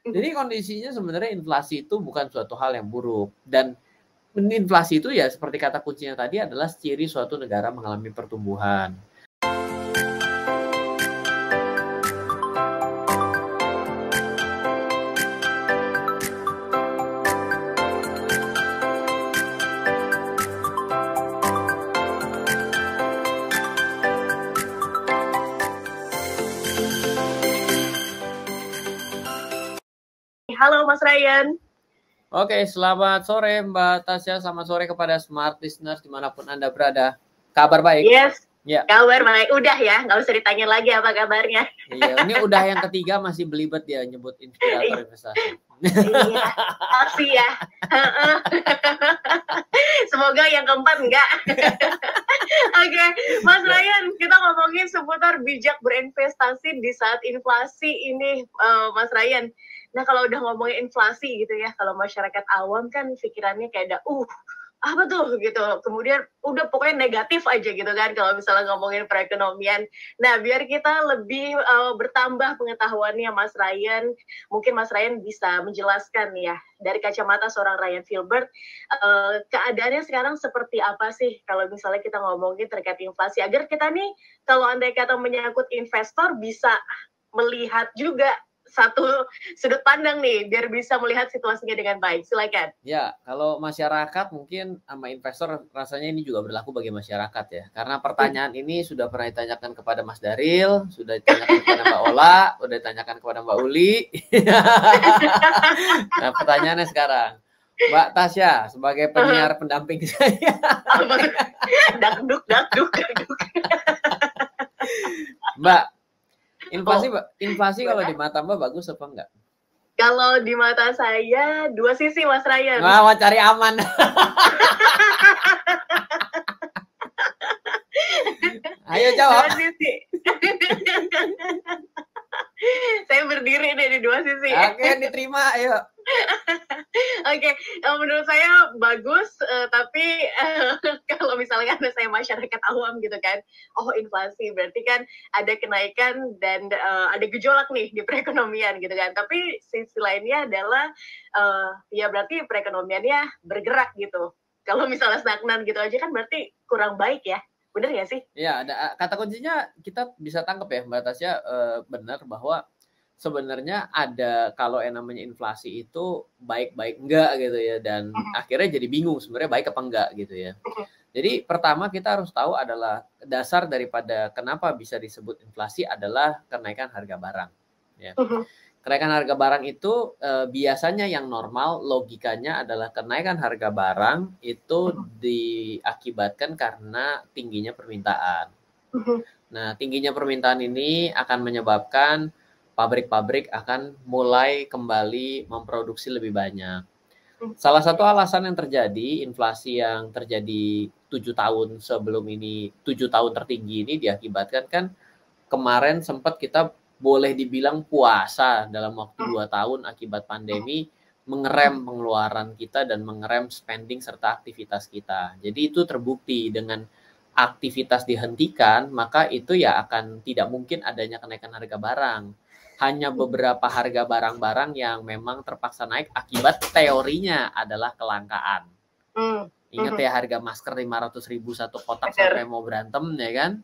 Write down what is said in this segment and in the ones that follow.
Jadi kondisinya sebenarnya inflasi itu bukan suatu hal yang buruk, dan inflasi itu ya seperti kata kuncinya tadi adalah ciri suatu negara mengalami pertumbuhan. Halo Mas Ryan. Oke, selamat sore Mbak Tasya, selamat sore kepada smart listeners dimanapun Anda berada. Kabar baik? Yes, ya. Kabar baik. Udah ya, nggak usah ditanya lagi apa kabarnya. Iya, ini udah yang ketiga masih belibet dia nyebut inspirator investasi. Iya, pasti ya. Semoga yang keempat enggak. Oke, Mas Ryan, kita ngomongin seputar bijak berinvestasi di saat inflasi ini, Mas Ryan. Nah, kalau udah ngomongin inflasi gitu ya, kalau masyarakat awam kan pikirannya kayak ada, apa tuh gitu. Kemudian udah pokoknya negatif aja gitu kan kalau misalnya ngomongin perekonomian. Nah, biar kita lebih bertambah pengetahuannya Mas Ryan, mungkin Mas Ryan bisa menjelaskan ya dari kacamata seorang Ryan Filbert, keadaannya sekarang seperti apa sih kalau misalnya kita ngomongin terkait inflasi, agar kita nih kalau andai kata menyangkut investor bisa melihat juga satu sudut pandang nih, biar bisa melihat situasinya dengan baik. Silakan. Ya, kalau masyarakat mungkin sama investor rasanya ini juga berlaku bagi masyarakat ya. Karena pertanyaan ini sudah pernah ditanyakan kepada Mas Daril, sudah ditanyakan kepada Mbak Ola, sudah ditanyakan kepada Mbak Uli. Nah, pertanyaannya sekarang, Mbak Tasya sebagai penyiar pendamping saya. Dakduk. Mbak, inflasi kalau di mata Mbak bagus apa enggak? Kalau di mata saya dua sisi, Mas Ryan. Wah, mau cari aman. Ayo jawab. Dua sisi. Saya berdiri nih di dua sisi. Oke, diterima, ayo. Oke, menurut saya bagus, tapi kalau misalnya saya masyarakat awam gitu kan, inflasi berarti kan ada kenaikan dan ada gejolak nih di perekonomian gitu kan. Tapi sisi lainnya adalah ya berarti perekonomiannya bergerak gitu. Kalau misalnya stagnan gitu aja kan berarti kurang baik ya. Bener nggak sih? Ya, ada kata kuncinya kita bisa tangkap ya Mbak Tasya, benar bahwa sebenarnya ada kalau yang namanya inflasi itu baik-baik enggak gitu ya, dan akhirnya jadi bingung sebenarnya baik apa enggak gitu ya. Jadi pertama kita harus tahu adalah dasar daripada kenapa bisa disebut inflasi adalah kenaikan harga barang ya. Kenaikan harga barang itu biasanya yang normal logikanya adalah kenaikan harga barang itu diakibatkan karena tingginya permintaan. Nah, tingginya permintaan ini akan menyebabkan pabrik-pabrik akan mulai kembali memproduksi lebih banyak. Salah satu alasan yang terjadi, inflasi yang terjadi 7 tahun sebelum ini, 7 tahun tertinggi ini diakibatkan kan kemarin sempat kita boleh dibilang puasa dalam waktu 2 tahun akibat pandemi, mengerem pengeluaran kita dan mengerem spending serta aktivitas kita. Jadi itu terbukti dengan aktivitas dihentikan, maka itu ya akan tidak mungkin adanya kenaikan harga barang. Hanya beberapa harga barang-barang yang memang terpaksa naik akibat teorinya adalah kelangkaan. Ingat ya harga masker 500.000 satu kotak sampai mau berantem ya kan.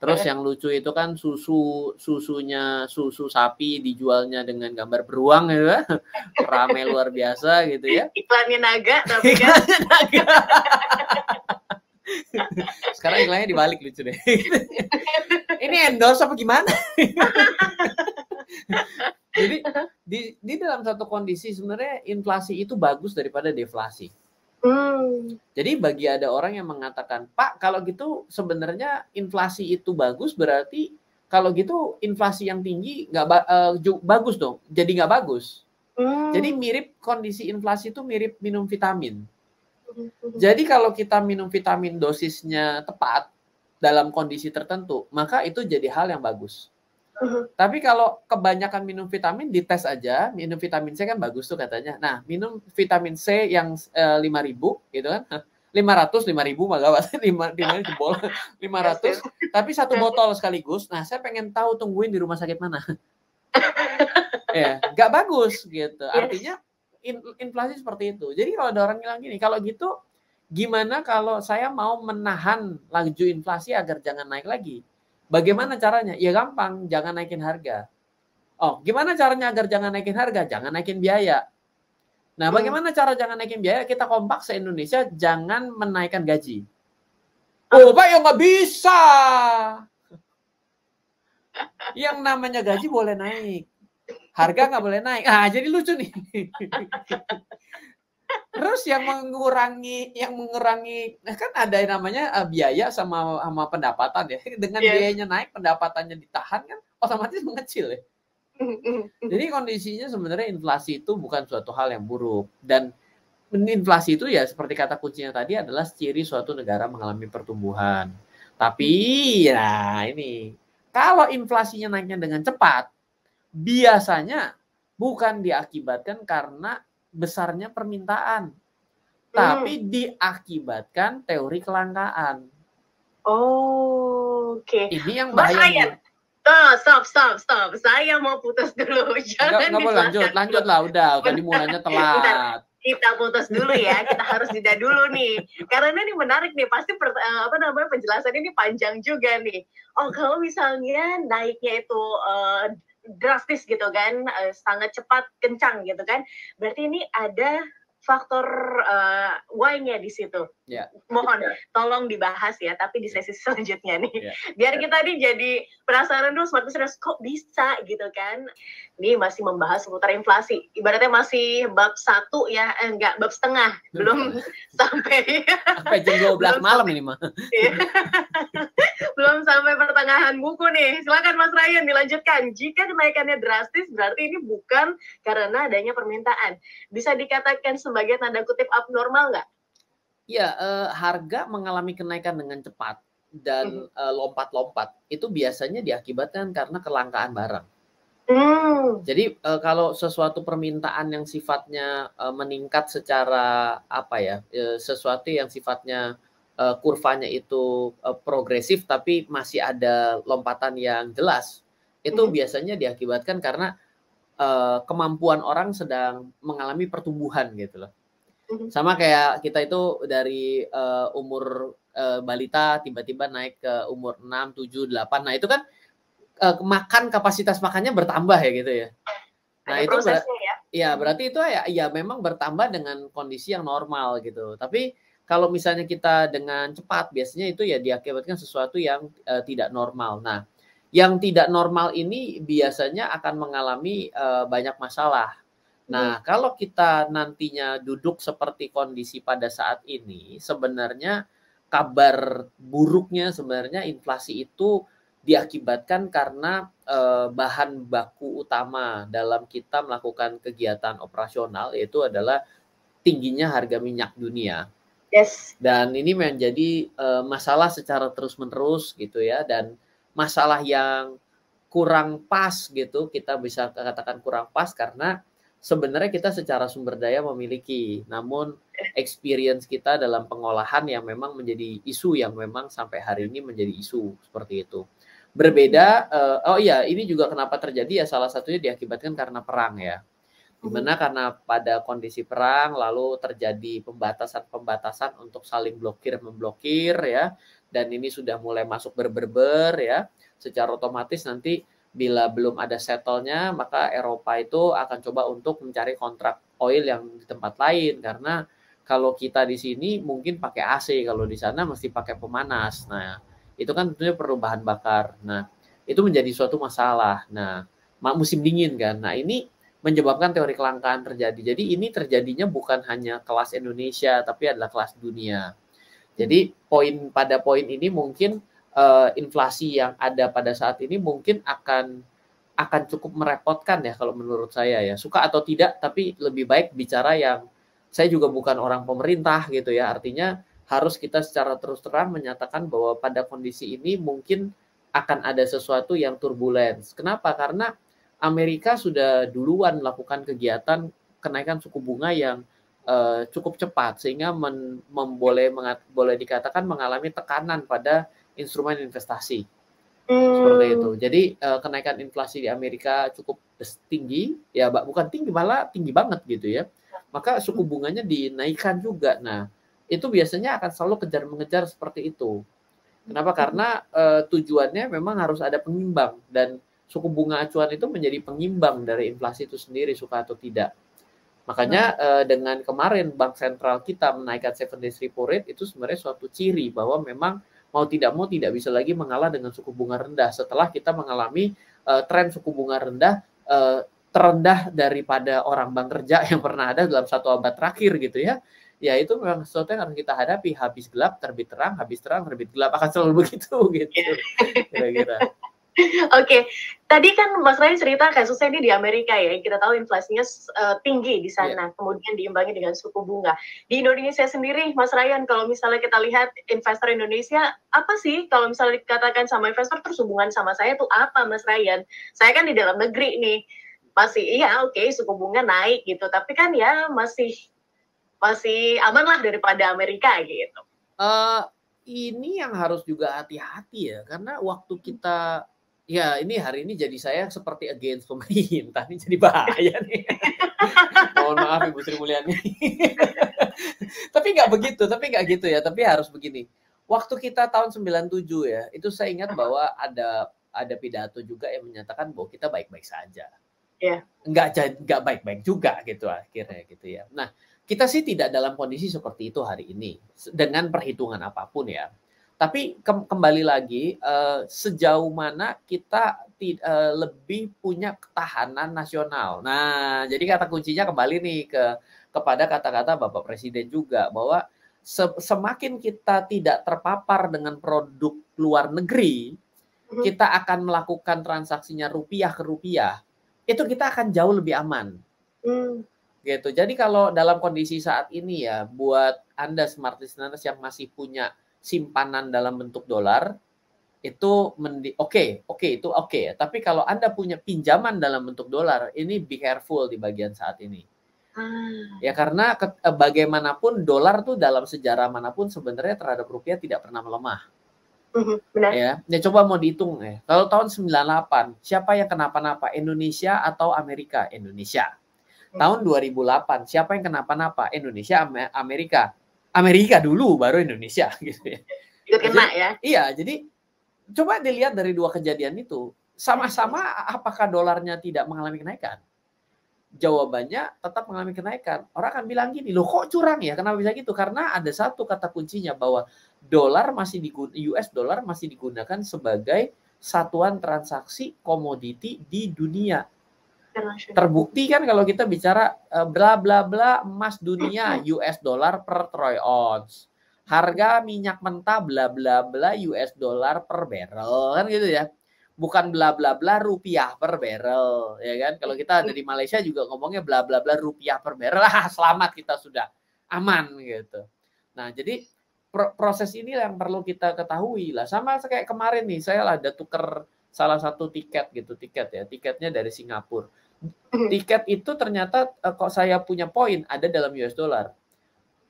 Terus yang lucu itu kan susunya susu sapi dijualnya dengan gambar beruang gitu kan. Rame luar biasa gitu ya. Iklannya naga tapi kan. Sekarang iklannya dibalik lucu deh. Ini endorse apa gimana? Jadi di dalam satu kondisi sebenarnya inflasi itu bagus daripada deflasi. Jadi bagi ada orang yang mengatakan, Pak kalau gitu sebenarnya inflasi itu bagus, berarti kalau gitu inflasi yang tinggi nggak bagus dong, jadi nggak bagus. Jadi mirip kondisi inflasi itu mirip minum vitamin. Jadi kalau kita minum vitamin dosisnya tepat dalam kondisi tertentu, maka itu jadi hal yang bagus. Tapi kalau kebanyakan minum vitamin, dites aja, minum vitamin C kan bagus tuh katanya. Nah, minum vitamin C yang 5.000 gitu kan. 500, 5.000 mah gawat. 5 jebol 500, tapi satu botol sekaligus. Nah, saya pengen tahu tungguin di rumah sakit mana. Ya, nggak bagus gitu. Yes. Artinya inflasi seperti itu. Jadi kalau ada orang bilang gini, kalau gitu gimana kalau saya mau menahan laju inflasi agar jangan naik lagi? Bagaimana caranya? Ya gampang, jangan naikin harga. Oh, gimana caranya agar jangan naikin harga? Jangan naikin biaya. Nah, bagaimana cara jangan naikin biaya? Kita kompak se-Indonesia, jangan menaikkan gaji. Oh, Pak, ya nggak bisa. Yang namanya gaji boleh naik. Harga nggak boleh naik. Ah, jadi lucu nih. Terus yang mengurangi nah kan ada yang namanya biaya sama pendapatan ya. Dengan biayanya naik, pendapatannya ditahan kan otomatis mengecil ya. Jadi kondisinya sebenarnya inflasi itu bukan suatu hal yang buruk, dan inflasi itu ya seperti kata kuncinya tadi adalah ciri suatu negara mengalami pertumbuhan. Tapi ya ini kalau inflasinya naiknya dengan cepat, biasanya bukan diakibatkan karena besarnya permintaan, tapi diakibatkan teori kelangkaan. Oh, oke. Ini yang bahaya. Stop. Saya mau putus dulu. Jangan nggak boleh lanjut lah. Udah dimulainya telat. Bentar, kita putus dulu ya. Kita harus jeda dulu nih. Karena ini menarik nih. Pasti penjelasan ini panjang juga nih. Oh, kalau misalnya naiknya itu drastis gitu kan, sangat cepat, kencang gitu kan. Berarti ini ada faktor why-nya di situ. Yeah. Mohon tolong dibahas ya, tapi di sesi selanjutnya nih. Yeah. Biar kita nih jadi penasaran dulu, semakin serius kok bisa gitu kan. Ini masih membahas seputar inflasi. Ibaratnya masih bab 1 ya, enggak, bab setengah. Belum sampai jam 12 malam ini mah. Belum sampai pertengahan buku nih. Silakan Mas Ryan dilanjutkan. Jika kenaikannya drastis berarti ini bukan karena adanya permintaan. Bisa dikatakan sebagai tanda kutip abnormal nggak? Ya, harga mengalami kenaikan dengan cepat dan lompat-lompat itu biasanya diakibatkan karena kelangkaan barang. Jadi kalau sesuatu permintaan yang sifatnya meningkat secara sesuatu yang sifatnya kurvanya itu progresif tapi masih ada lompatan yang jelas, itu biasanya diakibatkan karena kemampuan orang sedang mengalami pertumbuhan gitu loh. Sama kayak kita itu dari umur balita tiba-tiba naik ke umur 6, 7, 8. Nah, itu kan kapasitas makannya bertambah ya gitu ya. Nah, itu berarti itu ya memang bertambah dengan kondisi yang normal gitu. Tapi kalau misalnya kita dengan cepat, biasanya itu ya diakibatkan sesuatu yang tidak normal. Nah, yang tidak normal ini biasanya akan mengalami banyak masalah. Nah, kalau kita nantinya duduk seperti kondisi pada saat ini, sebenarnya kabar buruknya sebenarnya inflasi itu diakibatkan karena bahan baku utama dalam kita melakukan kegiatan operasional yaitu adalah tingginya harga minyak dunia. Yes. Dan ini menjadi masalah secara terus-menerus gitu ya, dan masalah yang kurang pas gitu, kita bisa katakan kurang pas karena sebenarnya kita secara sumber daya memiliki, namun experience kita dalam pengolahan yang memang menjadi isu yang memang sampai hari ini menjadi isu seperti itu. Berbeda, ini juga kenapa terjadi ya salah satunya diakibatkan karena perang ya. Dimana karena pada kondisi perang lalu terjadi pembatasan untuk saling memblokir ya, dan ini sudah mulai masuk berber ya, secara otomatis nanti bila belum ada settle-nya maka Eropa itu akan coba untuk mencari kontrak oil yang di tempat lain, karena kalau kita di sini mungkin pakai AC, kalau di sana mesti pakai pemanas. Nah, itu kan tentunya perlu bahan bakar. Nah, itu menjadi suatu masalah. Nah, musim dingin kan. Nah, ini menyebabkan teori kelangkaan terjadi. Jadi ini terjadinya bukan hanya kelas Indonesia, tapi adalah kelas dunia. Jadi pada poin ini mungkin inflasi yang ada pada saat ini mungkin akan cukup merepotkan ya kalau menurut saya ya. Suka atau tidak, tapi lebih baik bicara yang saya juga bukan orang pemerintah gitu ya. Artinya harus kita secara terus terang menyatakan bahwa pada kondisi ini mungkin akan ada sesuatu yang turbulence. Kenapa? Karena Amerika sudah duluan melakukan kegiatan kenaikan suku bunga yang cukup cepat sehingga boleh dikatakan mengalami tekanan pada instrumen investasi. Seperti itu. Jadi kenaikan inflasi di Amerika cukup tinggi, ya bukan tinggi, malah tinggi banget gitu ya. Maka suku bunganya dinaikkan juga. Nah, itu biasanya akan selalu kejar-mengejar seperti itu. Kenapa? Karena tujuannya memang harus ada pengimbang, dan suku bunga acuan itu menjadi pengimbang dari inflasi itu sendiri, suka atau tidak. Makanya dengan kemarin Bank Sentral kita menaikkan 7 days repo rate itu sebenarnya suatu ciri bahwa memang mau tidak bisa lagi mengalah dengan suku bunga rendah setelah kita mengalami tren suku bunga rendah terendah daripada orang bank kerja yang pernah ada dalam 1 abad terakhir gitu ya. Ya itu memang sesuatu yang harus kita hadapi, habis gelap terbit terang, habis terang terbit gelap, akan selalu begitu gitu kira-kira. Oke, tadi kan Mas Ryan cerita kasusnya ini di Amerika ya, kita tahu inflasinya tinggi di sana, kemudian diimbangi dengan suku bunga. Di Indonesia sendiri, Mas Ryan, kalau misalnya kita lihat investor Indonesia, apa sih kalau misalnya dikatakan sama investor terus hubungan sama saya tuh apa, Mas Ryan? Saya kan di dalam negeri nih, masih iya oke, suku bunga naik gitu, tapi kan ya masih aman lah daripada Amerika gitu. Ini yang harus juga hati-hati ya, karena waktu kita ya ini hari ini jadi saya seperti against pemerintah, ini jadi bahaya nih. Mohon maaf Ibu Sri Mulyani. Tapi nggak gitu ya, tapi harus begini. Waktu kita tahun 97 ya, itu saya ingat bahwa ada pidato juga yang menyatakan bahwa kita baik-baik saja. Yeah. Nggak baik-baik juga gitu akhirnya gitu ya. Nah, kita sih tidak dalam kondisi seperti itu hari ini dengan perhitungan apapun ya. Tapi kembali lagi sejauh mana kita lebih punya ketahanan nasional. Nah, jadi kata kuncinya kembali nih kepada kata-kata Bapak Presiden juga bahwa semakin kita tidak terpapar dengan produk luar negeri, kita akan melakukan transaksinya rupiah ke rupiah, itu kita akan jauh lebih aman. Gitu. Jadi kalau dalam kondisi saat ini ya, buat Anda smart listeners yang masih punya simpanan dalam bentuk dolar, itu oke, itu oke. Tapi kalau Anda punya pinjaman dalam bentuk dolar, ini be careful di bagian saat ini. Ya karena bagaimanapun dolar tuh dalam sejarah manapun sebenarnya terhadap rupiah tidak pernah melemah. Benar. Ya coba mau dihitung ya. Kalau tahun 98, siapa yang kenapa-napa? Indonesia atau Amerika? Indonesia. Tahun 2008, siapa yang kenapa-napa? Indonesia, Amerika. Amerika dulu, baru Indonesia gitu ya. Ikut kena ya. Iya, jadi coba dilihat dari dua kejadian itu, sama-sama apakah dolarnya tidak mengalami kenaikan? Jawabannya tetap mengalami kenaikan. Orang akan bilang gini, loh kok curang ya? Kenapa bisa gitu? Karena ada satu kata kuncinya bahwa US dollar masih digunakan sebagai satuan transaksi komoditi di dunia. Terbukti kan kalau kita bicara bla bla bla emas dunia US dollar per troy ounce. Harga minyak mentah bla bla bla US dollar per barrel kan gitu ya. Bukan bla bla bla rupiah per barrel ya kan. Kalau kita dari Malaysia juga ngomongnya bla bla bla rupiah per barrel. Selamat, kita sudah aman gitu. Nah, jadi proses ini yang perlu kita ketahui lah. Sama kayak kemarin nih, saya ada tuker salah satu tiketnya dari Singapura. Tiket itu ternyata kok saya punya poin ada dalam US dollar.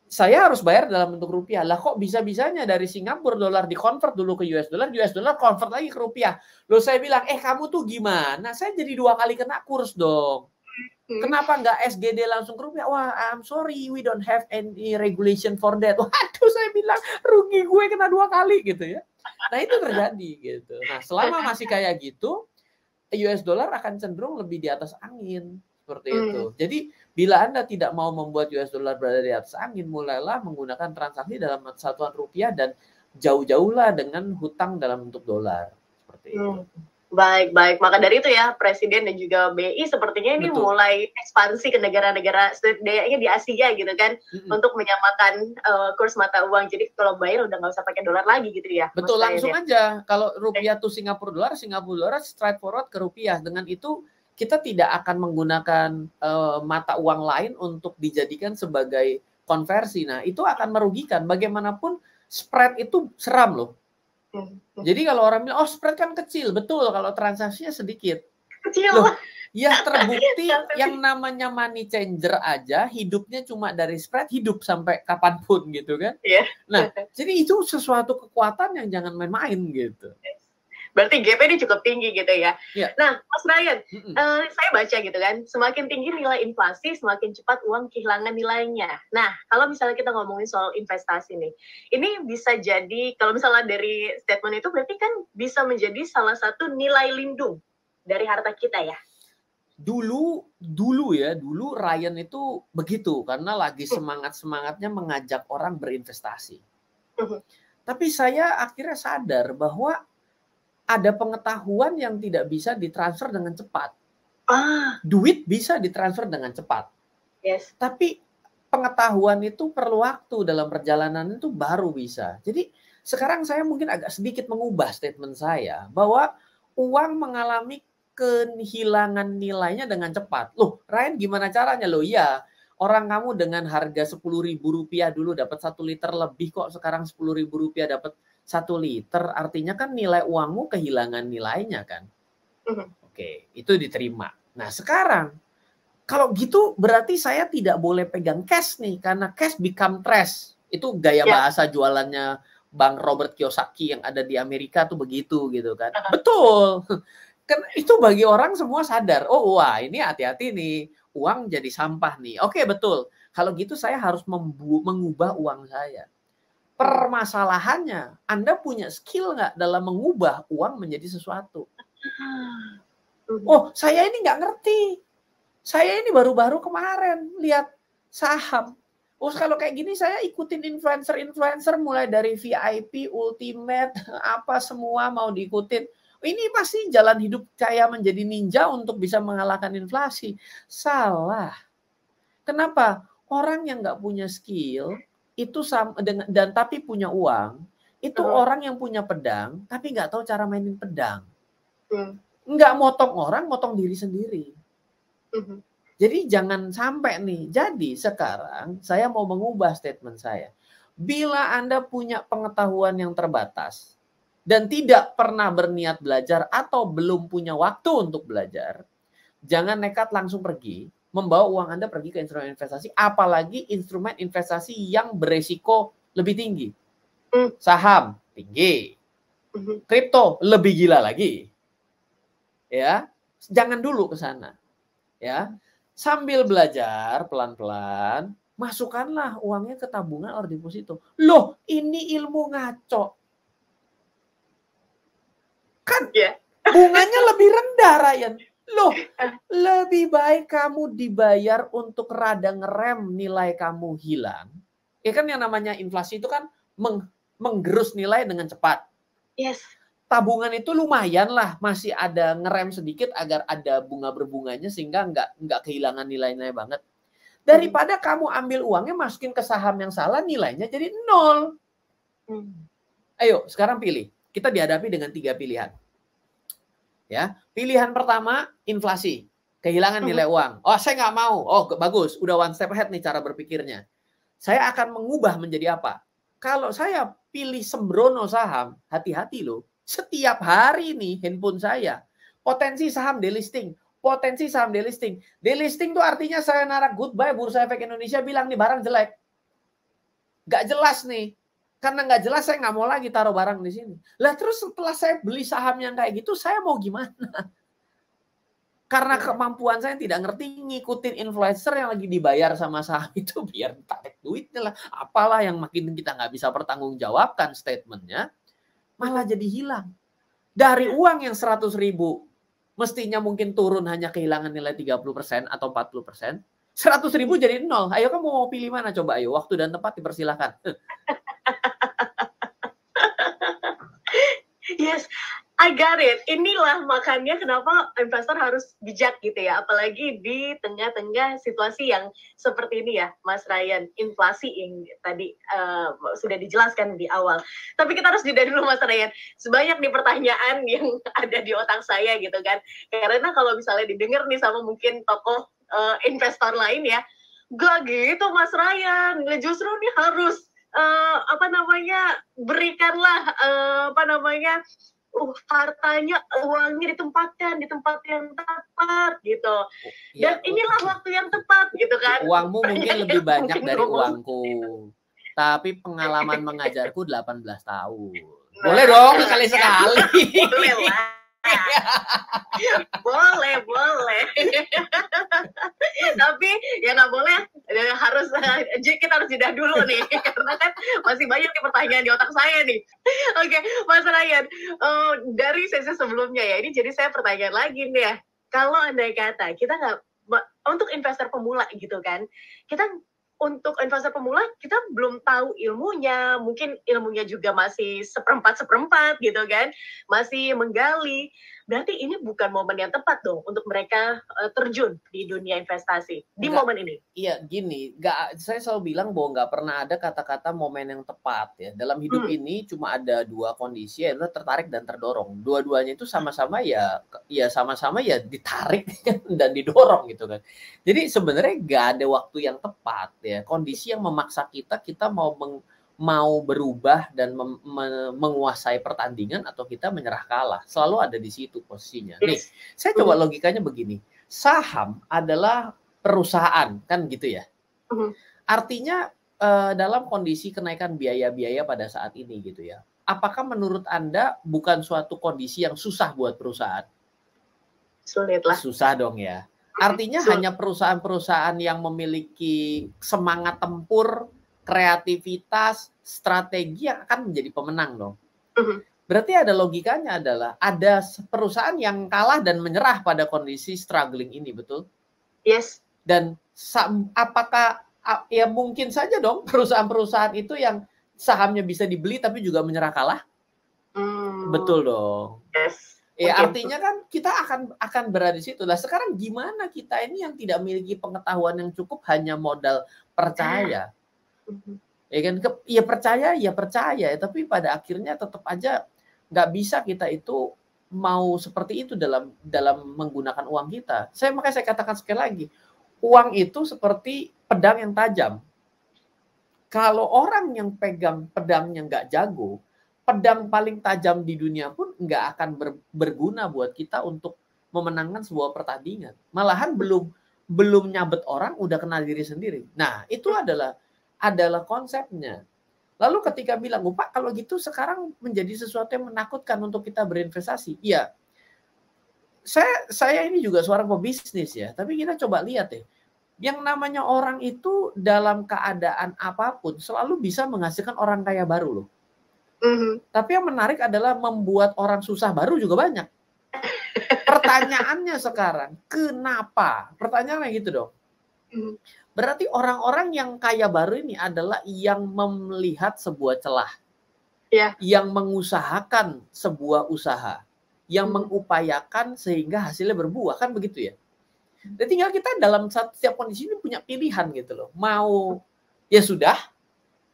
Saya harus bayar dalam bentuk rupiah. Lah kok bisa-bisanya dari Singapura dolar dikonvert dulu ke US dollar konvert lagi ke rupiah. Loh saya bilang, kamu tuh gimana? Saya jadi 2 kali kena kurs dong. Kenapa nggak SGD langsung ke rupiah? Wah, I'm sorry, we don't have any regulation for that. Waduh, saya bilang rugi gue kena 2 kali gitu ya. Nah itu terjadi gitu. Nah selama masih kayak gitu, US dollar akan cenderung lebih di atas angin seperti itu. Jadi bila Anda tidak mau membuat US dollar berada di atas angin, mulailah menggunakan transaksi dalam satuan rupiah dan jauh-jauhlah dengan hutang dalam bentuk dolar seperti itu. Baik. Maka dari itu ya, Presiden dan juga BI sepertinya ini mulai ekspansi ke negara-negara setidaknya di Asia gitu kan, untuk menyamakan kurs mata uang. Jadi kalau bayar udah nggak usah pakai dolar lagi gitu ya. Betul, langsung aja. Kalau rupiah tuh Singapura dolar straight forward ke rupiah. Dengan itu kita tidak akan menggunakan mata uang lain untuk dijadikan sebagai konversi. Nah, itu akan merugikan. Bagaimanapun spread itu seram loh. Jadi kalau orang bilang, spread kan kecil. Betul, kalau transaksinya sedikit. Kecil. Loh, ya terbukti yang namanya money changer aja hidupnya cuma dari spread, hidup sampai kapanpun gitu kan. Yeah. Nah, jadi itu sesuatu kekuatan yang jangan main-main gitu. Berarti gap-nya ini cukup tinggi gitu ya. Iya. Nah, Mas Ryan, saya baca gitu kan, semakin tinggi nilai inflasi, semakin cepat uang kehilangan nilainya. Nah, kalau misalnya kita ngomongin soal investasi nih, ini bisa jadi, kalau misalnya dari statement itu berarti kan bisa menjadi salah satu nilai lindung dari harta kita ya? Dulu Ryan itu begitu karena lagi semangat-semangatnya mengajak orang berinvestasi. Tapi saya akhirnya sadar bahwa ada pengetahuan yang tidak bisa ditransfer dengan cepat. Duit bisa ditransfer dengan cepat. Yes. Tapi pengetahuan itu perlu waktu, dalam perjalanan itu baru bisa. Jadi sekarang saya mungkin agak sedikit mengubah statement saya bahwa uang mengalami kehilangan nilainya dengan cepat. Loh, Ryan gimana caranya? Loh ya, orang kamu dengan harga Rp10.000 dulu dapat 1 liter lebih kok, sekarang Rp10.000 dapat 1 liter, artinya kan nilai uangmu kehilangan nilainya kan. Oke, itu diterima. Nah sekarang, kalau gitu berarti saya tidak boleh pegang cash nih, karena cash become trash. Itu gaya bahasa jualannya Bang Robert Kiyosaki yang ada di Amerika tuh begitu gitu kan. Betul. Kan itu bagi orang semua sadar, oh wah ini hati-hati nih, uang jadi sampah nih. Oke betul, kalau gitu saya harus mengubah uang saya. Permasalahannya, Anda punya skill nggak dalam mengubah uang menjadi sesuatu? Oh, saya ini nggak ngerti. Saya ini baru-baru kemarin lihat saham. Oh, kalau kayak gini saya ikutin influencer mulai dari VIP, Ultimate, apa semua mau diikutin. Ini pasti jalan hidup saya menjadi ninja untuk bisa mengalahkan inflasi. Salah. Kenapa? Orang yang nggak punya skill itu sama dengan, dan tapi punya uang, itu orang yang punya pedang tapi nggak tahu cara mainin pedang. Nggak motong orang, motong diri sendiri. Jadi jangan sampai nih. Jadi sekarang saya mau mengubah statement saya. Bila Anda punya pengetahuan yang terbatas dan tidak pernah berniat belajar atau belum punya waktu untuk belajar, jangan nekat langsung pergi membawa uang Anda pergi ke instrumen investasi, apalagi instrumen investasi yang beresiko lebih tinggi. Saham tinggi, kripto lebih gila lagi. Ya, jangan dulu ke sana. Ya, sambil belajar pelan-pelan, masukkanlah uangnya ke tabungan atau deposito. Loh, ini ilmu ngaco. Kan bunganya lebih rendah, Ryan. Loh, lebih baik kamu dibayar untuk rada ngerem nilai kamu hilang. Ya kan yang namanya inflasi itu kan menggerus nilai dengan cepat. Yes. Tabungan itu lumayan lah, masih ada ngerem sedikit agar ada bunga berbunganya sehingga nggak kehilangan nilai-nilai banget. Daripada kamu ambil uangnya masukin ke saham yang salah, nilainya jadi 0. Ayo, sekarang pilih. Kita dihadapi dengan 3 pilihan. Ya, pilihan pertama inflasi, kehilangan nilai uang. Oh, saya nggak mau. Oh, bagus, udah one step ahead nih cara berpikirnya. Saya akan mengubah menjadi apa? Kalau saya pilih sembrono saham, hati-hati loh. Setiap hari nih handphone saya potensi saham delisting, potensi saham delisting. Delisting itu artinya saya narak goodbye, Bursa Efek Indonesia bilang nih barang jelek. Nggak jelas nih. Karena nggak jelas saya nggak mau lagi taruh barang di sini. Lah terus setelah saya beli saham yang kayak gitu, saya mau gimana? Karena kemampuan saya tidak ngerti ngikutin influencer yang lagi dibayar sama saham itu biar tarik duitnya lah. Apalah yang makin kita nggak bisa pertanggungjawabkan statementnya, malah jadi hilang. Dari uang yang 100.000 mestinya mungkin turun hanya kehilangan nilai 30% atau 40%, 100.000 jadi 0. Ayo kamu mau pilih mana coba ayo, waktu dan tempat dipersilahkan. Yes, I got it. Inilah makanya kenapa investor harus bijak gitu ya, apalagi di tengah-tengah situasi yang seperti ini ya, Mas Ryan. Inflasi yang tadi sudah dijelaskan di awal. Tapi kita harus jeda dulu, Mas Ryan. Sebanyak nih pertanyaan yang ada di otak saya gitu kan. Karena kalau misalnya didengar nih sama mungkin tokoh investor lain ya, gak gitu Mas Ryan. Justru nih harus berikanlah hartanya, uangnya ditempatkan di tempat yang tepat gitu. Dan inilah waktu yang tepat gitu kan. Uangmu mungkin lebih banyak dari uangku. Tapi pengalaman mengajarku 18 tahun. Boleh dong, sekali-sekali. Boleh lah. boleh. Tapi ya nggak boleh, harus kita harus jeda dulu nih, karena kan masih banyak nih pertanyaan di otak saya nih. Oke, Mas Ryan, dari sesi sebelumnya ya, ini jadi saya pertanyaan lagi nih ya. Kalau andai kata kita nggak, untuk investor pemula gitu kan, untuk investor pemula kita belum tahu ilmunya, mungkin ilmunya juga masih seperempat gitu kan, masih menggali. Berarti ini bukan momen yang tepat dong untuk mereka terjun di dunia investasi di momen ini. Iya, gini, saya selalu bilang bahwa nggak pernah ada kata-kata momen yang tepat ya. Dalam hidup ini cuma ada dua kondisi, yaitu tertarik dan terdorong. Dua-duanya itu sama-sama ya ditarik dan didorong gitu kan. Jadi sebenarnya nggak ada waktu yang tepat ya. Kondisi yang memaksa kita mau berubah dan menguasai pertandingan atau kita menyerah kalah. Selalu ada di situ posisinya. Nih, saya coba logikanya begini. Saham adalah perusahaan, kan gitu ya. Artinya dalam kondisi kenaikan biaya-biaya pada saat ini gitu ya. Apakah menurut Anda bukan suatu kondisi yang susah buat perusahaan? Sulit lah. Susah dong ya. Artinya hanya perusahaan-perusahaan yang memiliki semangat tempur, kreativitas, strategi yang akan menjadi pemenang dong. Berarti ada logikanya adalah ada perusahaan yang kalah dan menyerah pada kondisi struggling ini, betul? Yes. Dan apakah ya mungkin saja dong perusahaan-perusahaan itu yang sahamnya bisa dibeli tapi juga menyerah kalah? Betul dong. Yes. Ya artinya kan kita akan berada di situ. Lah sekarang gimana kita ini yang tidak memiliki pengetahuan yang cukup hanya modal percaya? Ya kan, ya percaya, tapi pada akhirnya tetap aja nggak bisa kita itu mau seperti itu dalam menggunakan uang kita. Makanya saya katakan sekali lagi, uang itu seperti pedang yang tajam. Kalau orang yang pegang pedangnya nggak jago, pedang paling tajam di dunia pun nggak akan berguna buat kita untuk memenangkan sebuah pertandingan. Malahan belum nyabet orang udah kenal diri sendiri. Nah, itu adalah konsepnya. Lalu ketika bilang, Pak, kalau gitu sekarang menjadi sesuatu yang menakutkan untuk kita berinvestasi. Iya, saya ini juga seorang pebisnis ya, tapi kita coba lihat ya. Yang namanya orang itu dalam keadaan apapun selalu bisa menghasilkan orang kaya baru loh. Tapi yang menarik adalah membuat orang susah baru juga banyak. Pertanyaannya sekarang, kenapa? Pertanyaannya gitu dong. Berarti orang-orang yang kaya baru ini adalah yang melihat sebuah celah, yang mengusahakan sebuah usaha, yang mengupayakan sehingga hasilnya berbuah, kan begitu ya. Dan tinggal kita dalam setiap kondisi ini punya pilihan gitu loh. Mau ya sudah,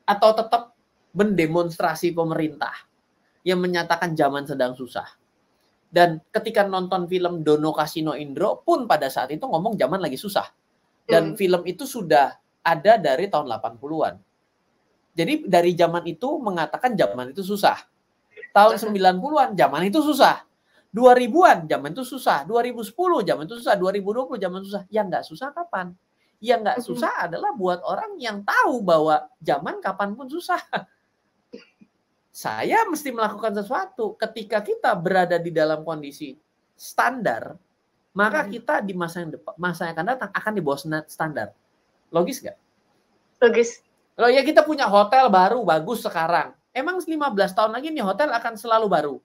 atau tetap mendemonstrasi pemerintah yang menyatakan zaman sedang susah. Dan ketika nonton film Dono Kasino Indro pun pada saat itu ngomong zaman lagi susah. Dan film itu sudah ada dari tahun 80-an. Jadi dari zaman itu mengatakan zaman itu susah. Tahun 90-an zaman itu susah. 2000-an zaman itu susah. 2010 zaman itu susah. 2020 zaman susah. Yang nggak susah kapan? Yang nggak susah adalah buat orang yang tahu bahwa zaman kapanpun susah. Saya mesti melakukan sesuatu. Ketika kita berada di dalam kondisi standar, maka kita di masa yang akan datang akan di bawah standar. Logis nggak? Logis. Kalau ya kita punya hotel baru bagus sekarang, emang 15 tahun lagi nih hotel akan selalu baru?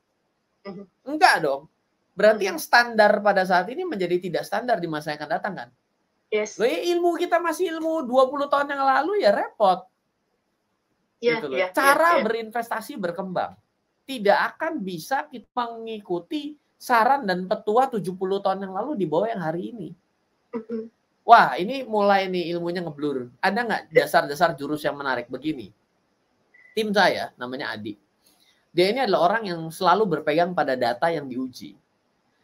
Enggak dong. Berarti yang standar pada saat ini menjadi tidak standar di masa yang akan datang kan? Yes. Loh ya ilmu kita masih ilmu 20 tahun yang lalu ya repot. Gitu loh. Cara berinvestasi berkembang. Tidak akan bisa kita mengikuti saran dan petua 70 tahun yang lalu di bawah yang hari ini. Wah, ini mulai nih ilmunya ngeblur. Ada nggak dasar-dasar jurus yang menarik begini? Tim saya, namanya Adi. Dia ini adalah orang yang selalu berpegang pada data yang diuji.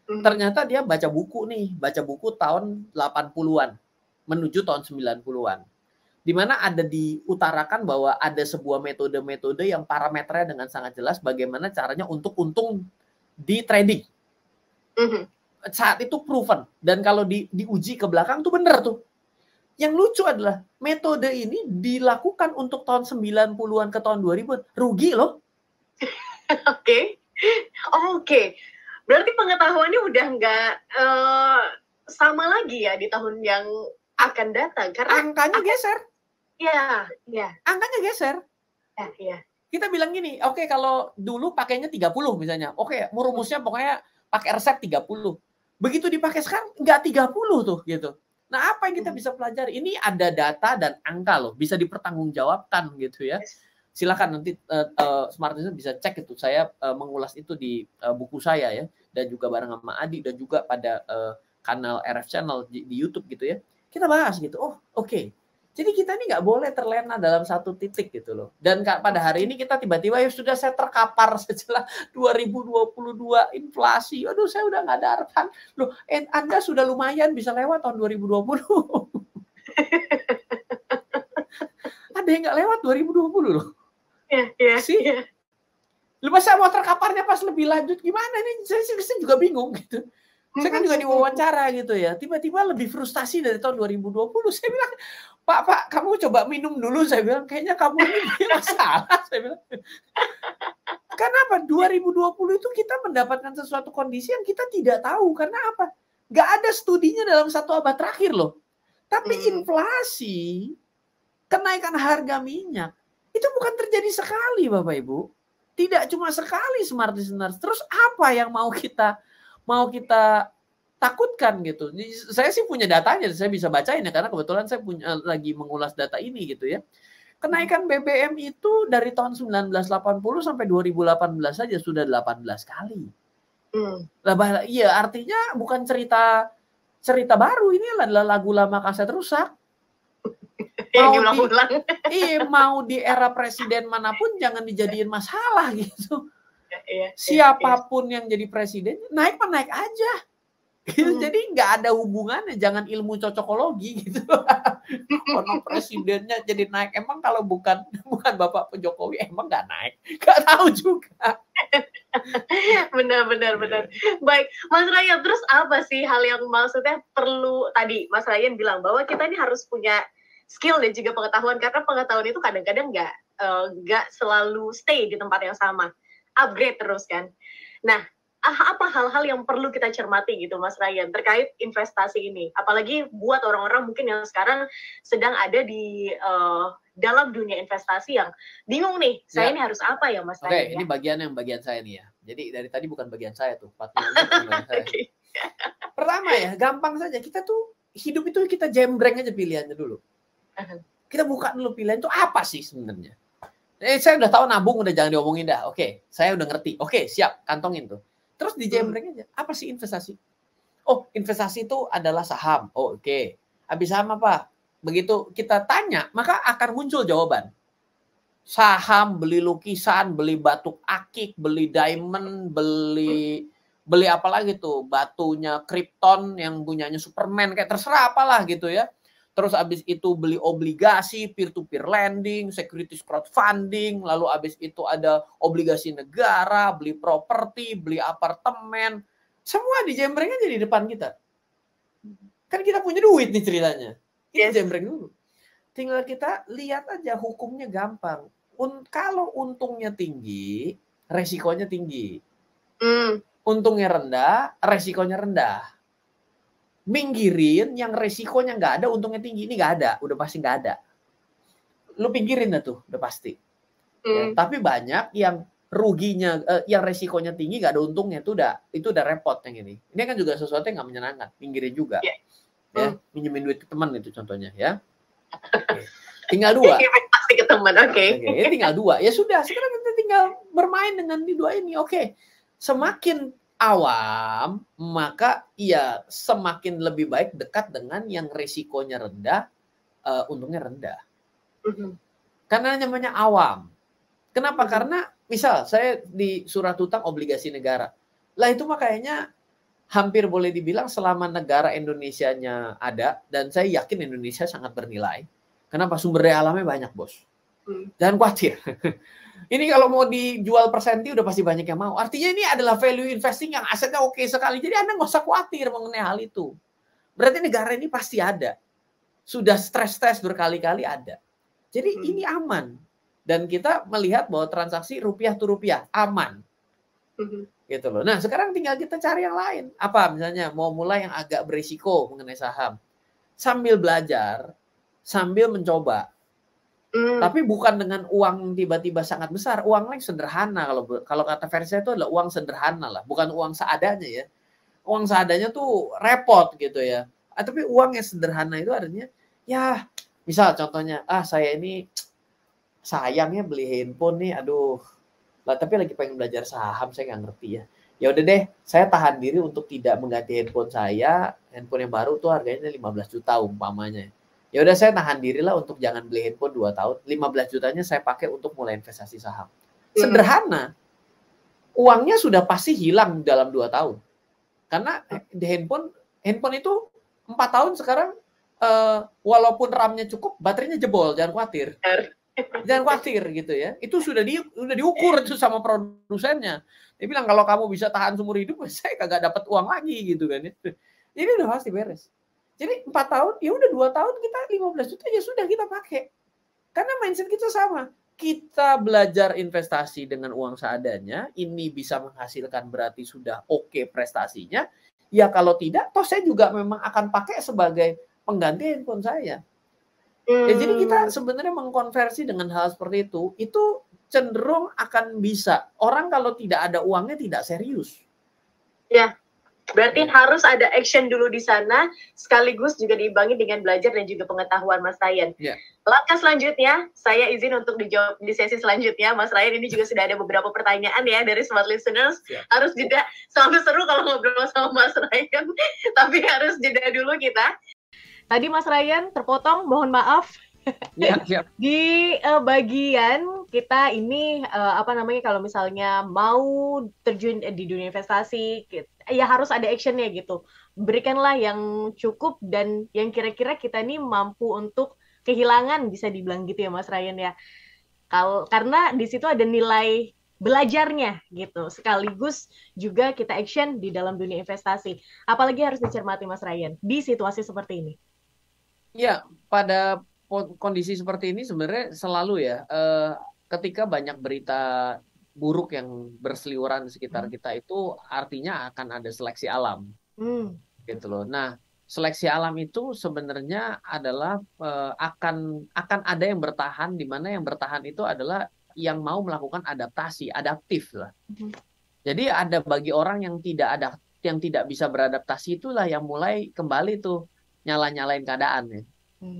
Ternyata dia baca buku tahun 80-an menuju tahun 90-an. Di mana ada diutarakan bahwa ada sebuah metode-metode yang parameternya dengan sangat jelas bagaimana caranya untuk untung di trading. Saat itu proven. Dan kalau diuji ke belakang tuh benar tuh. Yang lucu adalah metode ini dilakukan untuk tahun 90-an ke tahun 2000-an. Rugi loh. Oke. Oke. Berarti pengetahuannya udah nggak sama lagi ya di tahun yang akan datang. Karena angkanya geser. Iya, iya. Angkanya geser. Iya. Kita bilang gini, oke, kalau dulu pakainya 30 misalnya. Oke, rumusnya pokoknya pakai resep 30. Begitu dipakai sekarang nggak 30 tuh gitu. Nah, apa yang kita bisa pelajari? Ini ada data dan angka loh, bisa dipertanggungjawabkan gitu ya. Silakan nanti Smart Listener bisa cek itu. Saya mengulas itu di buku saya ya, dan juga bareng sama Adi dan juga pada kanal RF Channel di YouTube gitu ya. Kita bahas gitu. Oh, oke. Jadi kita ini nggak boleh terlena dalam satu titik gitu loh. Dan pada hari ini kita tiba-tiba ya sudah saya terkapar setelah 2022 inflasi. Aduh, saya udah nggak ada harapan. Loh, Anda sudah lumayan bisa lewat tahun 2020. Ada yang nggak lewat 2020 loh. Iya. Sih. Lu masa mau terkaparnya pas lebih lanjut gimana nih? Saya juga bingung gitu. Saya kan juga diwawancara gitu ya. Tiba-tiba lebih frustasi dari tahun 2020. Saya bilang, Pak, kamu coba minum dulu. Saya bilang, kayaknya kamu ini punya masalah. Saya bilang. Kenapa? 2020 itu kita mendapatkan sesuatu kondisi yang kita tidak tahu. Karena apa? Nggak ada studinya dalam 1 abad terakhir loh. Tapi inflasi, kenaikan harga minyak, itu bukan terjadi sekali, Bapak Ibu. Tidak cuma sekali, Smart Listeners. Terus apa yang mau kita takutkan gitu. Saya sih punya datanya, saya bisa bacain ya, karena kebetulan saya punya lagi mengulas data ini gitu ya. Kenaikan BBM itu dari tahun 1980 sampai 2018 saja sudah 18 kali. Iya, artinya bukan cerita baru, ini adalah lagu lama kaset rusak. Mau di era presiden manapun jangan dijadiin masalah gitu. Siapapun yang jadi presiden, naik aja. Jadi nggak ada hubungannya, jangan ilmu cocokologi gitu. Kalau presidennya jadi naik, emang kalau bukan Bapak Jokowi emang nggak naik? Nggak tahu juga. Benar. Baik, Mas Ryan, terus apa sih hal yang maksudnya perlu, tadi Mas Ryan bilang bahwa kita ini harus punya skill dan juga pengetahuan, karena pengetahuan itu kadang-kadang nggak selalu stay di tempat yang sama, upgrade terus kan. Nah, apa hal-hal yang perlu kita cermati gitu Mas Ryan terkait investasi ini, apalagi buat orang-orang mungkin yang sekarang sedang ada di dalam dunia investasi yang bingung nih, saya ini harus apa ya Mas Ryan? Oke, ini bagian saya nih ya. Jadi dari tadi bukan bagian saya tuh, 4 bagian saya. Pertama ya, gampang saja, kita tuh hidup itu kita jembreng aja pilihannya dulu. Kita buka dulu pilihan itu apa sih sebenarnya. Saya udah tahu nabung, udah jangan diomongin dah. Oke, saya udah ngerti. Oke, siap, kantongin tuh. Terus di jembreng aja. Apa sih investasi? Oh, investasi itu adalah saham. Oh, oke. Habis saham apa? Begitu kita tanya, maka akan muncul jawaban. Saham, beli lukisan, beli batu akik, beli diamond, beli apa lagi tuh? Batunya Krypton yang punyanya Superman, kayak terserah apalah gitu ya. Terus abis itu beli obligasi, peer-to-peer lending, securities crowdfunding, lalu abis itu ada obligasi negara, beli properti, beli apartemen. Semua dijembreng aja di depan kita. Kan kita punya duit nih ceritanya. Kita jembreng dulu. Tinggal kita lihat aja, hukumnya gampang. Kalau untungnya tinggi, resikonya tinggi. Untungnya rendah, resikonya rendah. Minggirin yang resikonya nggak ada, untungnya tinggi, ini nggak ada, udah pasti nggak ada. Lu pinggirin dah tuh, udah pasti. Ya, tapi banyak yang ruginya, yang resikonya tinggi nggak ada untungnya, itu udah repot yang ini. Ini kan juga sesuatu yang nggak menyenangkan, pinggirin juga. Ya, minjemin duit ke teman itu contohnya ya. Tinggal 2. Pasti ke teman, oke. Tinggal 2. Ya sudah, sekarang kita tinggal bermain dengan di 2 ini. Oke. Semakin awam, maka ya semakin lebih baik dekat dengan yang risikonya rendah, untungnya rendah. Karena namanya awam. Kenapa? Karena misal saya di surat utang obligasi negara. Lah itu makanya hampir boleh dibilang selama negara Indonesianya ada, dan saya yakin Indonesia sangat bernilai. Kenapa? Sumber daya alamnya banyak, bos. Jangan khawatir. Ini kalau mau dijual per senti udah pasti banyak yang mau. Artinya ini adalah value investing yang asetnya oke sekali. Jadi Anda nggak usah khawatir mengenai hal itu. Berarti negara ini pasti ada. Sudah stres berkali-kali ada. Jadi ini aman. Dan kita melihat bahwa transaksi rupiah to rupiah aman. Gitu loh. Nah, sekarang tinggal kita cari yang lain. Apa misalnya mau mulai yang agak berisiko mengenai saham. Sambil belajar, sambil mencoba. Tapi bukan dengan uang tiba-tiba sangat besar, uang yang sederhana. Kalau kata versi itu adalah uang sederhana lah, bukan uang seadanya ya. Uang seadanya tuh repot gitu ya. Tapi uang yang sederhana itu artinya ya, misal contohnya, saya ini sayangnya beli handphone nih, aduh. Lah tapi lagi pengen belajar saham, saya nggak ngerti ya. Ya udah deh, saya tahan diri untuk tidak mengganti handphone saya. Handphone yang baru tuh harganya 15 juta umpamanya. Ya udah saya tahan dirilah untuk jangan beli handphone 2 tahun. 15 jutanya saya pakai untuk mulai investasi saham. Sederhana. Uangnya sudah pasti hilang dalam 2 tahun. Karena di handphone itu 4 tahun sekarang walaupun RAM-nya cukup, baterainya jebol, jangan khawatir. Jangan khawatir gitu ya. Itu sudah diukur itu sama produsennya. Dia bilang kalau kamu bisa tahan seumur hidup, saya kagak dapat uang lagi gitu kan. Jadi udah pasti beres. Jadi 4 tahun, ya udah 2 tahun kita 15 juta ya sudah kita pakai. Karena mindset kita sama. Kita belajar investasi dengan uang seadanya, ini bisa menghasilkan berarti sudah oke prestasinya. Ya kalau tidak, toh saya juga memang akan pakai sebagai pengganti handphone saya. Ya, jadi kita sebenarnya mengkonversi dengan hal seperti itu cenderung akan bisa. Orang kalau tidak ada uangnya tidak serius. Ya, berarti harus ada action dulu di sana, sekaligus juga diimbangi dengan belajar dan juga pengetahuan, Mas Ryan. Ya. Langkah selanjutnya, saya izin untuk dijawab di sesi selanjutnya, Mas Ryan. Ini juga sudah ada beberapa pertanyaan ya dari smart listeners. Ya. Harus jeda, selalu seru kalau ngobrol sama Mas Ryan, tapi harus jeda dulu kita. Tadi Mas Ryan terpotong, mohon maaf. Ya. Di bagian kita ini kalau misalnya mau terjun di dunia investasi, ya harus ada actionnya gitu. Berikanlah yang cukup dan yang kira-kira kita nih mampu untuk kehilangan, bisa dibilang gitu ya Mas Ryan ya. Karena di situ ada nilai belajarnya gitu. Sekaligus juga kita action di dalam dunia investasi. Apalagi harus dicermati Mas Ryan di situasi seperti ini. Ya, pada kondisi seperti ini sebenarnya selalu ya, ketika banyak berita buruk yang berseliweran di sekitar kita itu artinya akan ada seleksi alam, gitu loh. Nah, seleksi alam itu sebenarnya adalah akan ada yang bertahan, di mana yang bertahan itu adalah yang mau melakukan adaptasi, adaptif lah. Jadi ada bagi orang yang tidak bisa beradaptasi, itulah yang mulai kembali tuh nyala-nyalain keadaan ya.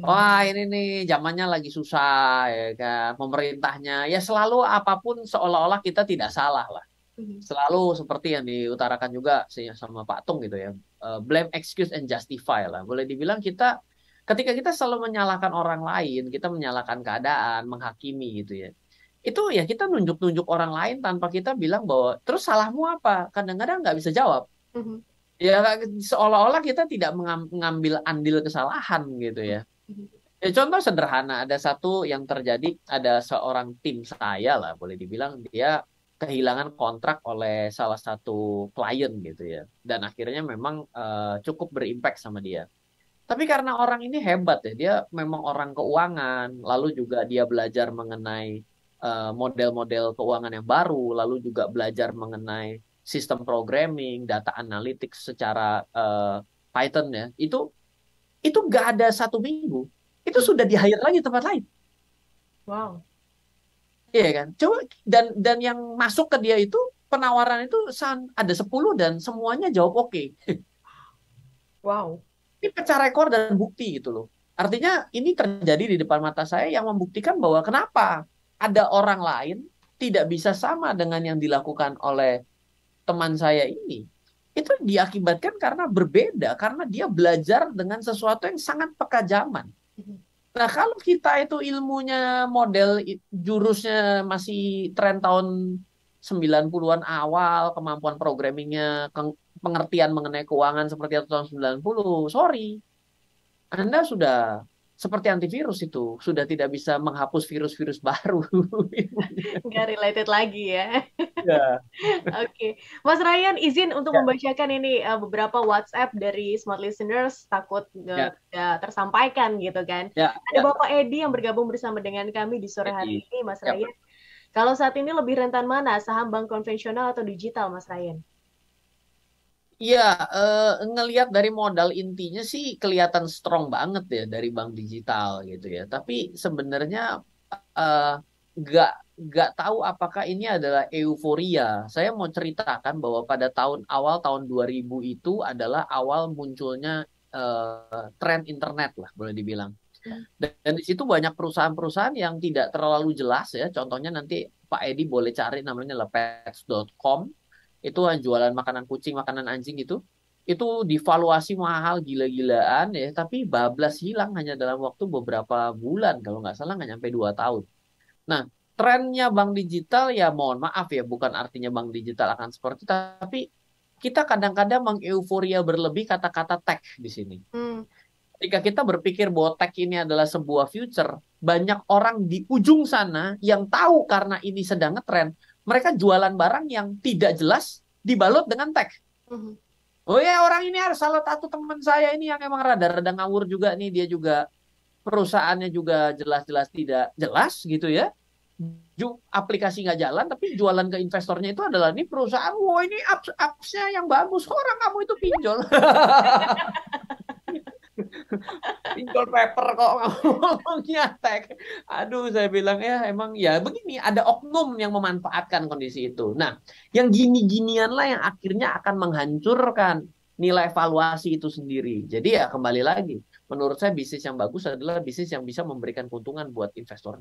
Wah ini nih zamannya lagi susah ya kan, pemerintahnya ya selalu apapun seolah-olah kita tidak salah lah, selalu seperti yang diutarakan juga sama Pak Tung gitu ya, blame, excuse and justify lah. Boleh dibilang ketika kita selalu menyalahkan orang lain, kita menyalahkan keadaan, menghakimi gitu ya, itu ya kita nunjuk-nunjuk orang lain tanpa kita bilang bahwa terus salahmu apa, kadang-kadang nggak bisa jawab. Ya seolah-olah kita tidak mengambil andil kesalahan gitu ya. Ya contoh sederhana, ada satu yang terjadi, ada seorang tim saya lah boleh dibilang, dia kehilangan kontrak oleh salah satu klien gitu ya. Dan akhirnya memang cukup berimpact sama dia. Tapi karena orang ini hebat ya, dia memang orang keuangan, lalu juga dia belajar mengenai model-model keuangan yang baru, lalu juga belajar mengenai sistem programming, data analytics secara Python ya, itu nggak ada 1 minggu, itu sudah di-hire lagi tempat lain. Wow. Iya kan? Coba dan yang masuk ke dia itu penawaran itu ada 10 dan semuanya jawab oke. Wow. Ini pecah rekor dan bukti gitu loh. Artinya ini terjadi di depan mata saya yang membuktikan bahwa kenapa ada orang lain tidak bisa sama dengan yang dilakukan oleh teman saya ini, itu diakibatkan karena berbeda, karena dia belajar dengan sesuatu yang sangat peka zaman. Nah, kalau kita itu ilmunya model jurusnya masih tren tahun 90-an awal, kemampuan programmingnya, pengertian mengenai keuangan seperti tahun 90, sorry, Anda sudah seperti antivirus itu sudah tidak bisa menghapus virus-virus baru. Nggak related lagi ya. Ya, Oke, Mas Ryan, izin untuk ya, membacakan ini beberapa WhatsApp dari smart listeners, takut ya, nggak tersampaikan gitu kan. ya, Ada ya. Bapak Edi yang bergabung bersama dengan kami di sore hari Jadi, ini, Mas ya. Ryan. Kalau saat ini lebih rentan mana, saham bank konvensional atau digital, Mas Ryan? Iya, ngelihat dari modal intinya sih kelihatan strong banget ya dari bank digital gitu ya. Tapi sebenarnya eh, nggak nggak tahu apakah ini adalah euforia. Saya mau ceritakan bahwa pada tahun 2000 itu adalah awal munculnya tren internet lah boleh dibilang. Dan di situ banyak perusahaan-perusahaan yang tidak terlalu jelas ya. Contohnya nanti Pak Edi boleh cari namanya lepets.com. Itu jualan makanan kucing, makanan anjing itu divaluasi mahal gila-gilaan ya, tapi bablas hilang hanya dalam waktu beberapa bulan kalau nggak salah nggak nyampe 2 tahun. Nah, trennya bank digital ya mohon maaf ya, bukan artinya bank digital akan seperti itu, tapi kita kadang-kadang mengeuforia berlebih kata-kata tech di sini. Hmm. Ketika kita berpikir bahwa tech ini adalah sebuah future, banyak orang di ujung sana yang tahu karena ini sedang ngetren, mereka jualan barang yang tidak jelas dibalut dengan tech. Mhm. Oh ya, orang ini harus salah satu teman saya ini yang emang rada-rada ngawur juga nih, dia juga perusahaannya juga jelas-jelas tidak jelas gitu ya. Aplikasi nggak jalan, tapi jualan ke investornya itu adalah ini perusahaan, wah ini apps-nya yang bagus, orang kamu itu pinjol. Pinjol paper kok ngomongnya tag. Aduh, saya bilang ya emang ya begini, ada oknum yang memanfaatkan kondisi itu. Nah, yang gini-ginian lah yang akhirnya akan menghancurkan nilai valuasi itu sendiri. Jadi ya kembali lagi, menurut saya bisnis yang bagus adalah bisnis yang bisa memberikan keuntungan buat investor.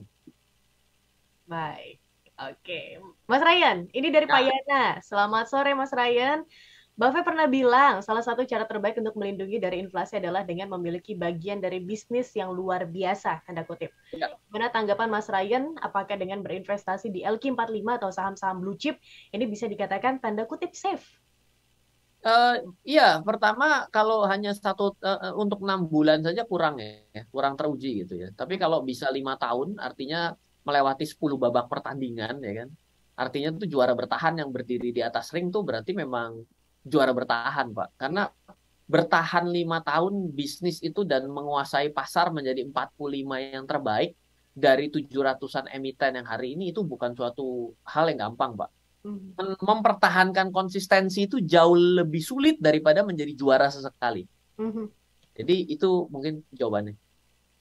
Baik, oke. Mas Ryan, ini dari Pak Nah, Yana. Selamat sore, Mas Ryan. Buffett pernah bilang, salah satu cara terbaik untuk melindungi dari inflasi adalah dengan memiliki bagian dari bisnis yang luar biasa, tanda kutip. ya. Gimana tanggapan Mas Ryan, apakah dengan berinvestasi di LQ45 atau saham-saham blue chip, ini bisa dikatakan tanda kutip safe? Iya, pertama kalau hanya untuk 6 bulan saja kurang ya, kurang teruji gitu ya. Tapi kalau bisa 5 tahun, artinya melewati 10 babak pertandingan ya kan. Artinya itu juara bertahan yang berdiri di atas ring tuh berarti memang juara bertahan Pak. Karena bertahan 5 tahun bisnis itu dan menguasai pasar menjadi 45 yang terbaik dari 700-an emiten yang hari ini itu bukan suatu hal yang gampang Pak. Mhm. Mempertahankan konsistensi itu jauh lebih sulit daripada menjadi juara sesekali. Mhm. Jadi itu mungkin jawabannya.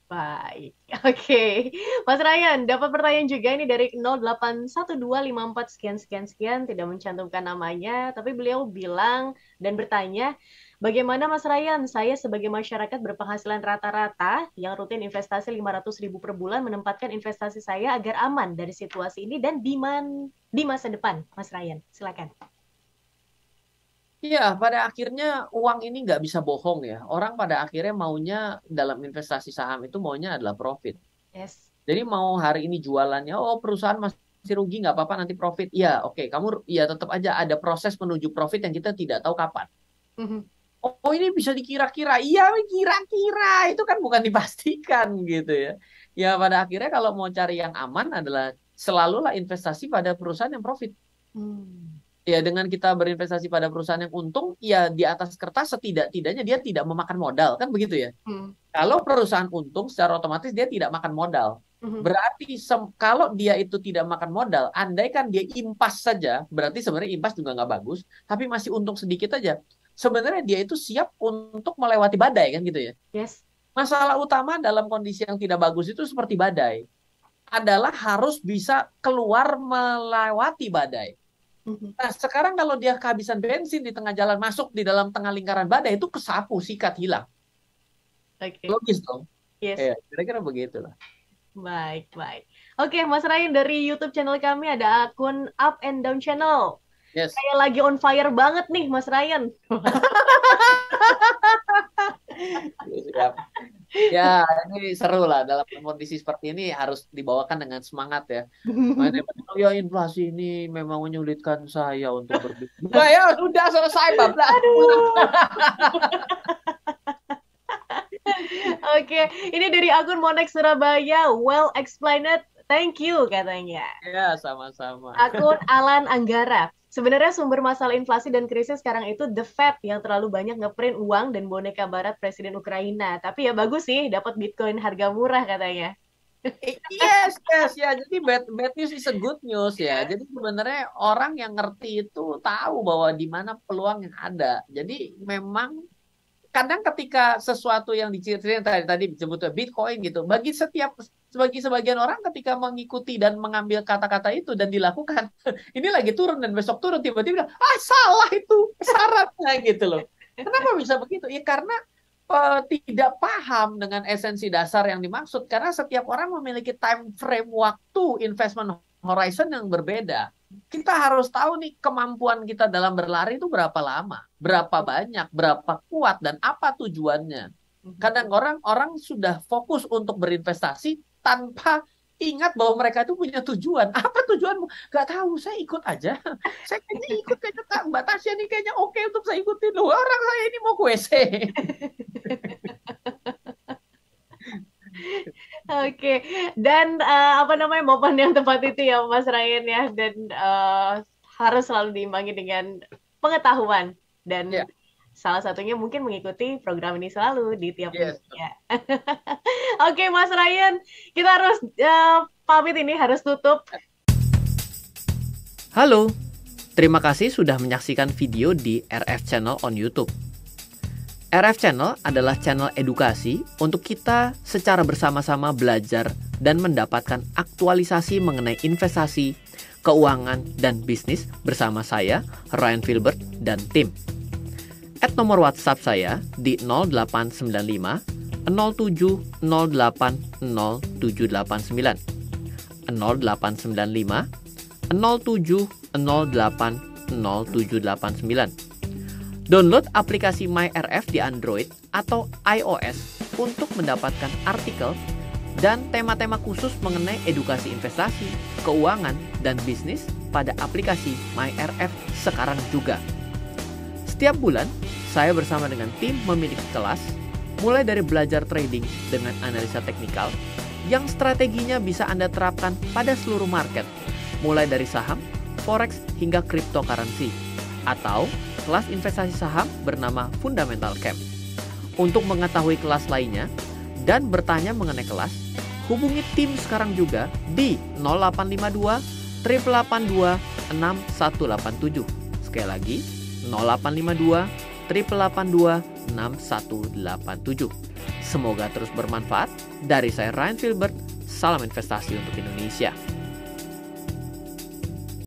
Baik, oke. Mas Ryan, dapat pertanyaan juga ini dari 081254 sekian sekian sekian, tidak mencantumkan namanya, tapi beliau bilang dan bertanya, bagaimana Mas Ryan, saya sebagai masyarakat berpenghasilan rata-rata yang rutin investasi 500.000 per bulan menempatkan investasi saya agar aman dari situasi ini dan di masa depan, Mas Ryan. Silakan. Iya, pada akhirnya uang ini nggak bisa bohong ya. Orang pada akhirnya maunya dalam investasi saham itu maunya adalah profit. Yes. Jadi mau hari ini jualannya, oh perusahaan masih rugi nggak apa-apa nanti profit. Iya, oke, kamu ya tetap aja ada proses menuju profit yang kita tidak tahu kapan. Mhm. Oh ini bisa dikira-kira, iya kira-kira itu kan bukan dipastikan gitu ya. Ya pada akhirnya kalau mau cari yang aman adalah selalulah investasi pada perusahaan yang profit. Hmm. Ya dengan kita berinvestasi pada perusahaan yang untung, ya di atas kertas setidak-tidaknya dia tidak memakan modal kan begitu ya. Hmm. Kalau perusahaan untung secara otomatis dia tidak makan modal. Mhm. Berarti kalau dia itu tidak makan modal, andai kan dia impas saja, berarti sebenarnya impas juga nggak bagus, tapi masih untung sedikit aja. Sebenarnya dia itu siap untuk melewati badai kan gitu ya. Yes. Masalah utama dalam kondisi yang tidak bagus itu seperti badai adalah harus bisa keluar melewati badai. Mhm. Nah, sekarang kalau dia kehabisan bensin di tengah jalan masuk di dalam tengah lingkaran badai itu kesapu, sikat, hilang. Oke. Logis dong. Yes. Ya, kira-kira begitulah. Baik, baik. Oke, Mas Ryan, dari YouTube channel kami ada akun Up and Down Channel. Yes. Kayak lagi on fire banget nih, Mas Ryan. Siap. Ya, ini seru lah dalam kondisi seperti ini harus dibawakan dengan semangat ya. Makanya, oh ya inflasi ini memang menyulitkan saya untuk berbisnis. Nah, ya sudah selesai bablas. Aduh. Oke, ini dari akun Monex Surabaya, well explained, thank you katanya. Ya, sama-sama. Akun Alan Anggara. Sebenarnya sumber masalah inflasi dan krisis sekarang itu the Fed yang terlalu banyak ngeprint uang dan boneka barat Presiden Ukraina. Tapi ya bagus sih, dapat Bitcoin harga murah katanya. Yes, yes, ya. Jadi bad news is a good news ya. Jadi sebenarnya orang yang ngerti itu tahu bahwa di mana peluang yang ada. Jadi memang kadang ketika sesuatu yang diceritain tadi disebutnya Bitcoin gitu, bagi sebagian orang ketika mengikuti dan mengambil kata-kata itu dan dilakukan, ini lagi turun dan besok turun tiba-tiba bilang, salah itu syaratnya gitu loh. Kenapa bisa begitu? Ya karena tidak paham dengan esensi dasar yang dimaksud karena setiap orang memiliki time frame waktu investment horizon yang berbeda. Kita harus tahu nih kemampuan kita dalam berlari itu berapa lama, berapa banyak, berapa kuat dan apa tujuannya. Kadang orang sudah fokus untuk berinvestasi tanpa ingat bahwa mereka itu punya tujuan. Apa tujuanmu? Gak tahu, saya ikut aja. Saya kayaknya ikut, kayaknya Mbak Tasya nih kayaknya oke untuk saya ikutin. Loh, orang saya ini mau ke WC. Oke, dan apa namanya momen yang tepat itu ya Mas Ryan ya, dan harus selalu diimbangi dengan pengetahuan dan salah satunya mungkin mengikuti program ini selalu di tiap minggunya. Oke, Mas Ryan, kita harus pamit ini, harus tutup. Halo, terima kasih sudah menyaksikan video di RF Channel on YouTube. RF Channel adalah channel edukasi untuk kita secara bersama-sama belajar dan mendapatkan aktualisasi mengenai investasi, keuangan, dan bisnis bersama saya, Ryan Filbert, dan tim. Add nomor WhatsApp saya di 0895 07 08 0789 0895 07 08 0789. Download aplikasi MyRF di Android atau iOS untuk mendapatkan artikel dan tema-tema khusus mengenai edukasi investasi, keuangan, dan bisnis pada aplikasi MyRF sekarang juga. Setiap bulan, saya bersama dengan tim memiliki kelas, mulai dari belajar trading dengan analisa teknikal, yang strateginya bisa Anda terapkan pada seluruh market, mulai dari saham, forex, hingga cryptocurrency, atau kelas investasi saham bernama Fundamental Camp. Untuk mengetahui kelas lainnya dan bertanya mengenai kelas, hubungi tim sekarang juga di 0852 882 6187. Sekali lagi, 0852 882 6187. Semoga terus bermanfaat. Dari saya Ryan Filbert, salam investasi untuk Indonesia.